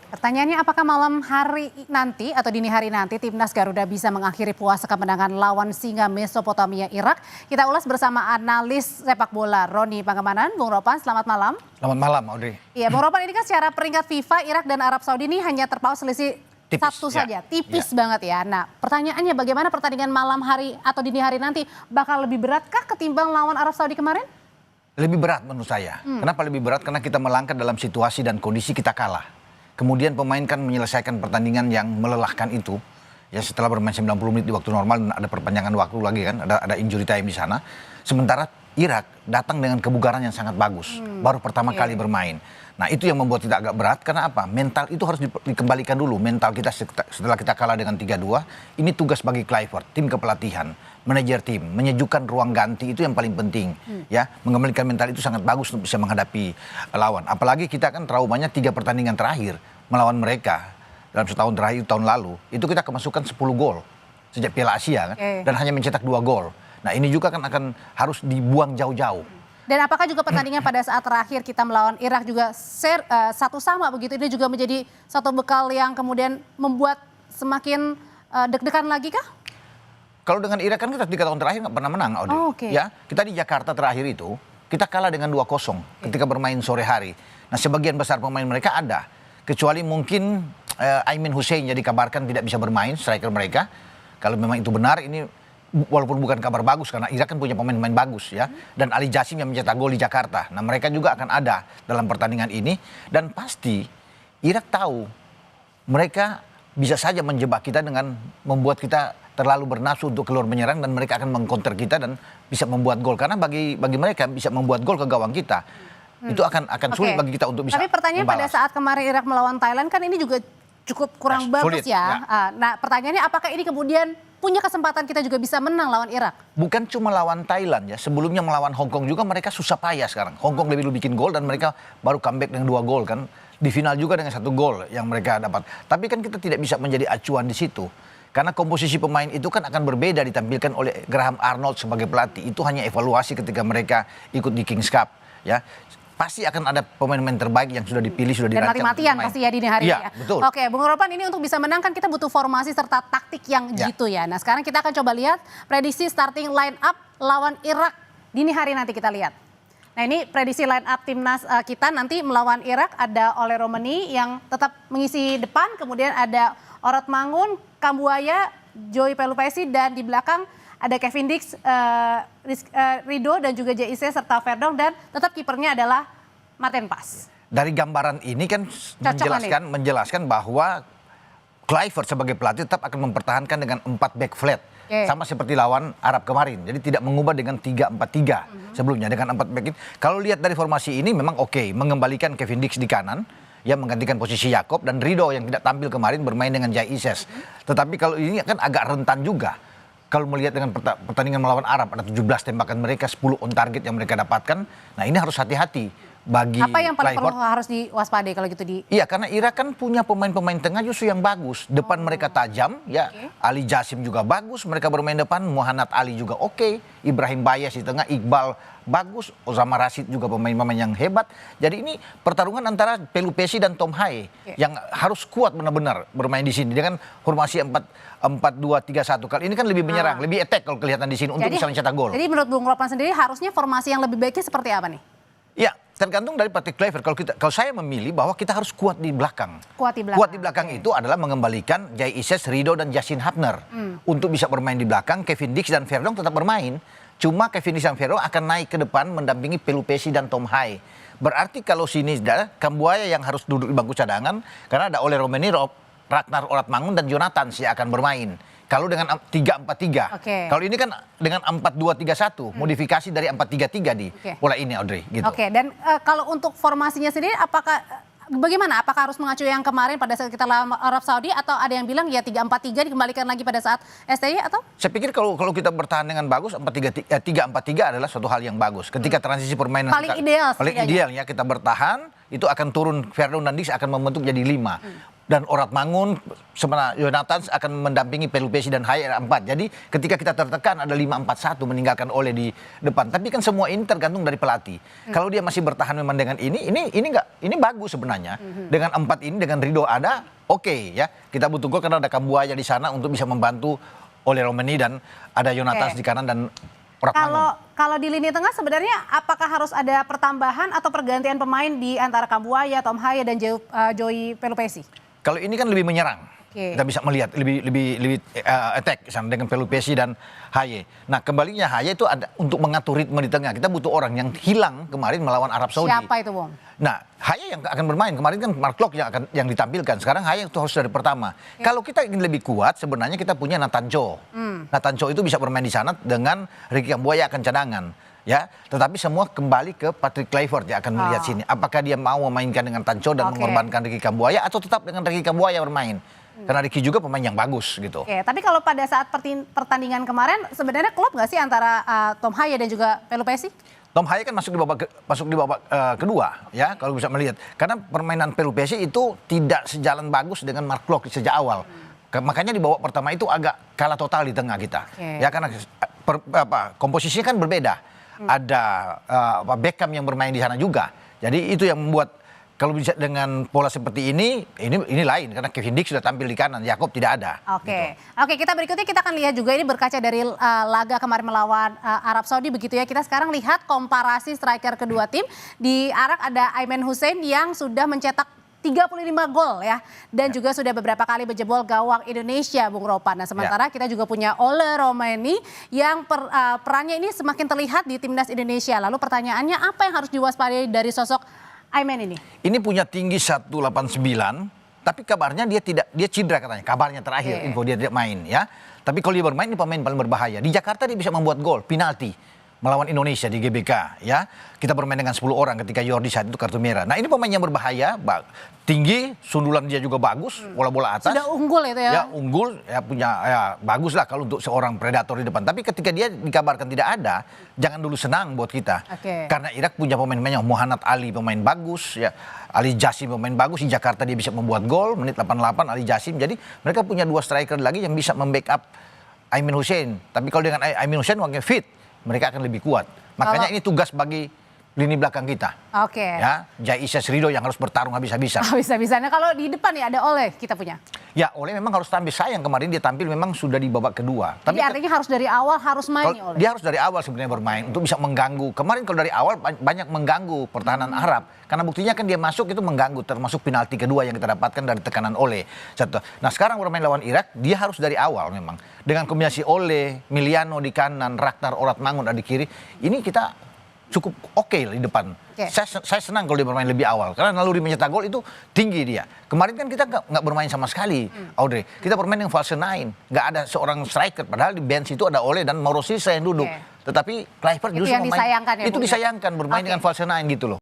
Pertanyaannya, apakah malam hari nanti atau dini hari nanti Timnas Garuda bisa mengakhiri puasa kemenangan lawan Singa Mesopotamia Irak? Kita ulas bersama analis sepak bola Roni Pangemanan. Bung Ropan, selamat malam. Selamat malam, Audrey. Iya, Bung Ropan, ini kan secara peringkat FIFA, Irak dan Arab Saudi ini hanya terpaut selisih satu saja, tipis banget ya. Nah, pertanyaannya bagaimana pertandingan malam hari atau dini hari nanti bakal lebih beratkah ketimbang lawan Arab Saudi kemarin? Lebih berat menurut saya. Kenapa lebih berat? Karena kita melangkah dalam situasi dan kondisi kita kalah. Kemudian pemain kan menyelesaikan pertandingan yang melelahkan itu. Ya setelah bermain 90 menit di waktu normal dan ada perpanjangan waktu lagi kan, ada injury time di sana. Sementara Irak datang dengan kebugaran yang sangat bagus. Baru pertama kali bermain. Nah itu yang membuat kita agak berat, karena apa? Mental itu harus dikembalikan dulu. Mental kita setelah kita kalah dengan 3-2, ini tugas bagi Kluivert, tim kepelatihan, manajer tim, menyejukkan ruang ganti itu yang paling penting. Ya, mengembalikan mental itu sangat bagus untuk bisa menghadapi lawan. Apalagi kita kan traumanya 3 pertandingan terakhir melawan mereka dalam setahun terakhir, tahun lalu. Itu kita kemasukan 10 gol sejak Piala Asia kan, dan hanya mencetak 2 gol. Nah ini juga kan akan harus dibuang jauh-jauh. Dan apakah juga pertandingan pada saat terakhir kita melawan Irak juga satu sama begitu, ini juga menjadi satu bekal yang kemudian membuat semakin deg-degan lagi kah? Kalau dengan Irak kan kita 3 tahun terakhir nggak pernah menang, Audrey. Ya, kita di Jakarta terakhir itu kita kalah dengan 2-0 ketika bermain sore hari. Nah sebagian besar pemain mereka ada, kecuali mungkin Aimin Hussein yang dikabarkan tidak bisa bermain, striker mereka. Kalau memang itu benar, ini walaupun bukan kabar bagus karena Irak kan punya pemain-pemain bagus ya, dan Ali Jasim yang mencetak gol di Jakarta. Nah mereka juga akan ada dalam pertandingan ini, dan pasti Irak tahu mereka bisa saja menjebak kita dengan membuat kita terlalu bernafsu untuk keluar menyerang, dan mereka akan mengcounter kita dan bisa membuat gol, karena bagi mereka bisa membuat gol ke gawang kita itu akan sulit bagi kita untuk bisa. Tapi pertanyaan pada saat kemarin Irak melawan Thailand kan ini juga cukup kurang bagus sulit, ya. Nah pertanyaannya, apakah ini kemudian punya kesempatan kita juga bisa menang lawan Irak? Bukan cuma lawan Thailand ya, sebelumnya melawan Hong Kong juga mereka susah payah sekarang. Hong Kong lebih dulu bikin gol dan mereka baru comeback dengan 2 gol kan. Di final juga dengan 1 gol yang mereka dapat. Tapi kan kita tidak bisa menjadi acuan di situ. Karena komposisi pemain itu kan akan berbeda ditampilkan oleh Graham Arnold sebagai pelatih. Itu hanya evaluasi ketika mereka ikut di Kings Cup ya. Pasti akan ada pemain-pemain terbaik yang sudah dipilih, sudah dirancang. Dan mati-matian pasti ya dini hari ini ya. Betul. Oke, Bung Ropan, ini untuk bisa menang kan kita butuh formasi serta taktik yang jitu ya. Nah sekarang kita akan coba lihat prediksi starting line up lawan Irak dini hari nanti, kita lihat. Nah ini prediksi line up timnas kita nanti melawan Irak. Ada Ole Romeni yang tetap mengisi depan, kemudian ada Orot Mangun, Kambuaya, Joy Pelupesi, dan di belakang ada Kevin Dix, Rido, dan juga JIC serta Verdong, dan tetap kipernya adalah Martin Pas. Dari gambaran ini kan menjelaskan bahwa Kluivert sebagai pelatih tetap akan mempertahankan dengan 4 back flat. Sama seperti lawan Arab kemarin. Jadi tidak mengubah dengan 3-4-3 sebelumnya dengan 4 back. Kalau lihat dari formasi ini memang mengembalikan Kevin Dix di kanan, yang menggantikan posisi Yakob, dan Rido yang tidak tampil kemarin bermain dengan JIC. Tetapi kalau ini kan agak rentan juga. Kalau melihat dengan pertandingan melawan Arab, ada 17 tembakan mereka, 10 on target yang mereka dapatkan. Nah ini harus hati-hati bagi apa yang paling perlu harus diwaspadai kalau gitu di? Iya, karena Irak kan punya pemain-pemain tengah justru yang bagus. Depan mereka tajam, ya. Ali Jasim juga bagus, mereka bermain depan. Muhammad Ali juga Ibrahim Bayas di tengah, Iqbal bagus, Osama Rashid juga pemain-pemain yang hebat. Jadi ini pertarungan antara Pelupesi dan Tom Haye yang harus kuat benar-benar bermain di sini dengan formasi 4-2-3-1. Kali ini kan lebih menyerang, lebih attack kalau kelihatan di sini untuk bisa mencetak gol. Jadi menurut Bung Ropan sendiri harusnya formasi yang lebih baiknya seperti apa nih? Ya, tergantung dari pelatih Kluivert. Kalau saya memilih bahwa kita harus kuat di belakang. Kuat di belakang itu adalah mengembalikan JIC, Rido, dan Justin Hubner untuk bisa bermain di belakang. Kevin Dix dan Verdong tetap bermain. Cuma Kevin Dix dan Verdong akan naik ke depan mendampingi Pelupesi dan Tom Haye. Berarti kalau sini Kambuaya yang harus duduk di bangku cadangan, karena ada Ole Romeni, Ragnar Orot Mangun, dan Jonathan yang akan bermain. Kalau dengan 3-4-3. Kalau ini kan dengan 4-2-3-1, modifikasi dari 4-3-3 di pola ini, Audrey. Gitu. Dan kalau untuk formasinya sendiri, bagaimana? Apakah harus mengacu yang kemarin pada saat kita lawan Arab Saudi, atau ada yang bilang ya 3-4-3 dikembalikan lagi pada saat STY atau? Saya pikir kalau kita bertahan dengan bagus, 3-4-3 adalah suatu hal yang bagus. Ketika transisi permainan paling ideal ya kita bertahan, itu akan turun, Verdong dan Dix akan membentuk jadi 5. dan Orat Mangun, sebenarnya Jonathan akan mendampingi Pelupesi dan Haye 4. Jadi ketika kita tertekan ada 5-4-1 meninggalkan Ole di depan. Tapi kan semua ini tergantung dari pelatih. Kalau dia masih bertahan memang dengan ini bagus sebenarnya. Dengan 4 ini, dengan Ridho ada, oke ya. Kita butuh gol karena ada Kambuaya di sana untuk bisa membantu Ole Romeni dan ada Jonathan di kanan dan Orat Mangun. Kalau di lini tengah sebenarnya apakah harus ada pertambahan atau pergantian pemain di antara Kambuaya, Tom Haye dan Joey Pelupesi? Kalau ini kan lebih menyerang. Oke. Kita bisa melihat lebih attack sana dengan Pelupesi dan Haye. Nah, kembalinya Haye itu ada untuk mengatur ritme di tengah. Kita butuh orang yang hilang kemarin melawan Arab Saudi. Siapa itu, Bung? Nah, Haye yang akan bermain. Kemarin kan Mark Klok yang ditampilkan. Sekarang Haye itu harus dari pertama. Kalau kita ingin lebih kuat, sebenarnya kita punya Nathan Cho. Nathan Cho itu bisa bermain di sana dengan Ricky Kambuaya akan cadangan. Ya, tetapi semua kembali ke Patrick Kluivert ya akan melihat sini. Apakah dia mau memainkan dengan Tancho dan mengorbankan Ricky Kambuaya atau tetap dengan Ricky Kambuaya bermain? Karena Ricky juga pemain yang bagus gitu. Oke, tapi kalau pada saat pertandingan kemarin sebenarnya klop nggak sih antara Tom Haye dan juga Pelupesi? Tom Haye kan masuk di babak kedua ya kalau bisa melihat. Karena permainan Pelupesi itu tidak sejalan bagus dengan Mark Klok sejak awal. Makanya di babak pertama itu agak kalah total di tengah kita. Ya karena komposisinya kan berbeda. Ada Beckham yang bermain di sana juga. Jadi itu yang membuat kalau bisa dengan pola seperti ini lain karena Kevin Dix sudah tampil di kanan, Jakob tidak ada. Oke, kita berikutnya kita akan lihat juga ini berkaca dari laga kemarin melawan Arab Saudi begitu ya. Kita sekarang lihat komparasi striker kedua tim. Di Arak ada Aiman Hussein yang sudah mencetak 35 gol ya. Dan juga sudah beberapa kali menjebol gawang Indonesia, Bung Ropan. Nah sementara kita juga punya Ole Romeni yang perannya ini semakin terlihat di timnas Indonesia. Lalu pertanyaannya apa yang harus diwaspadai dari sosok Aiman ini? Ini punya tinggi 189, tapi kabarnya dia cedera katanya. Kabarnya terakhir info dia tidak main ya. Tapi kalau dia bermain ini pemain paling berbahaya. Di Jakarta dia bisa membuat gol, penalti melawan Indonesia di GBK ya. Kita bermain dengan 10 orang ketika Jordi saat itu kartu merah. Nah, ini pemain yang berbahaya, tinggi, sundulan dia juga bagus, bola-bola atas. Sudah unggul itu ya. Ya, unggul, ya punya bagus lah kalau untuk seorang predator di depan. Tapi ketika dia dikabarkan tidak ada, jangan dulu senang buat kita. Karena Irak punya pemain-pemain yang Muhammad Ali pemain bagus ya. Ali Jasim pemain bagus, di Jakarta dia bisa membuat gol menit 88 Ali Jasim. Jadi mereka punya 2 striker lagi yang bisa membackup Aiman Hussein. Tapi kalau dengan Aiman Hussein wakilnya fit, mereka akan lebih kuat. Makanya ini tugas bagi lini belakang kita. Ya, Jaisa Srido yang harus bertarung habis-habisan. Habis-habisan. Nah, kalau di depan ya ada Ole kita punya. Ya, Ole memang harus tampil. Sayang kemarin dia tampil memang sudah di babak kedua. Tapi artinya harus dari awal harus main nih Ole. Dia harus dari awal sebenarnya bermain untuk bisa mengganggu. Kemarin kalau dari awal banyak mengganggu pertahanan Arab. Karena buktinya kan dia masuk itu mengganggu, termasuk penalti kedua yang kita dapatkan dari tekanan Ole. Nah, sekarang bermain lawan Irak, dia harus dari awal memang. Dengan kombinasi Ole, Miliano di kanan, Rakhtar, Orat Mangun di kiri, ini kita cukup oke di depan. Saya senang kalau dia bermain lebih awal karena naluri mencetak gol itu tinggi dia. Kemarin kan kita nggak bermain sama sekali, Audrey. Kita bermain yang false nine, nggak ada seorang striker. Padahal di bench itu ada Ole dan Mauro Silva yang duduk. Tetapi Kluivert justru disayangkan ya, itu disayangkan bermain dengan false nine gitu loh.